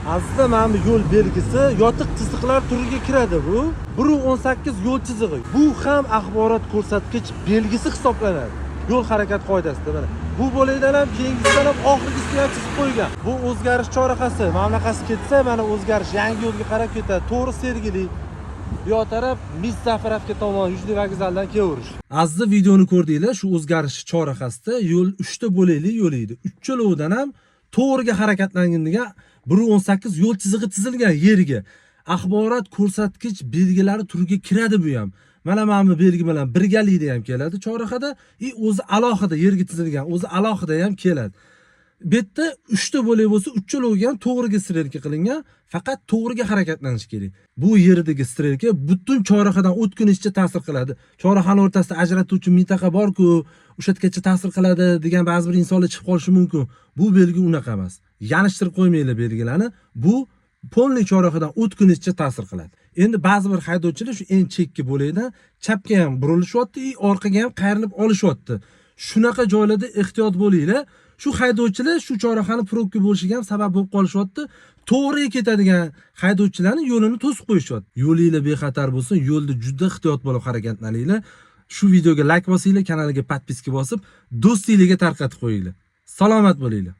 Aslida mana bu yo'l belgisi yotiq chiziqlar turiga kiradi bu. 1.18 yo'l chizig'i. Bu ham axborot ko'rsatgich belgisi hisoblanadi. Yo'l harakat qoidasida mana. Bu bo'lakdan ham keyingisidan ham oxirgisiga ham chizib qo'ygan. Bu o'zgarish chorrahasi. Mana bunaqasi ketsa, mana o'zgarish yangi yo'lga qarab ketadi. To'g'ri Sergeli. Bu yoq taraf Mis Zafarovga tomon Yujniy vokzaldan kelaverish. Azizda videoni ko'rdinglar, shu o'zgarish chorrahasida yo'l 3 ta bo'lakli yo'l edi. Uchalovidan ham to'g'riga harakatlanganligiga 1.18 yo'l chizig'i chizilgan yeriga. Axborot ko'rsatgich belgilari turiga kiradi bu ham. Mana bu belgi bilan birgalikda ham keladi chorrahada, o'zi alohida yerga chizilgan, o'zi alohida ham keladi. Bu yerda 3 ta bo'lak bo'lsa, uchaloviga ham to'g'riga strelka qilingan, faqat to'g'riga harakatlanish kerak. Bu yerdagi strelka butun chorrahadan o'tgunizcha ta'sir qiladi. Chorrahaning o'rtasida ajratuvchi mintaqa bor-ku, o'sha yergacha ta'sir qiladi degan ba'zi bir insonlar chiqib qolishi mumkin. Bu belgi unaqa emas. Yanishtirib qo'ymanglar belgilarni. Bu polniy chorrahadan o'tgunizcha ta'sir qiladi. Endi ba'zi bir haydovchilar shu eng chekki bo'lakdan chapga ham burilishyapti, orqaga ham qayrilib olishyapti. Shunaqa joylarda ehtiyot bo'linglar. Shu haydovchilar shu chorrahani probka bo'lishiga ham sabab bo'lib qolishyapti. To'g'riga ketadigan haydovchilarning yo'lini to'sib qo'yishyapti. Yo'linglar bexatar bo'lsin, yo'lda juda ehtiyot bo'lib harakatlaninglar. Shu videoga like bosinglar, kanaliga podpiska bosib, do'stingizga tarqatib qo'yinglar. Salomat bo'linglar.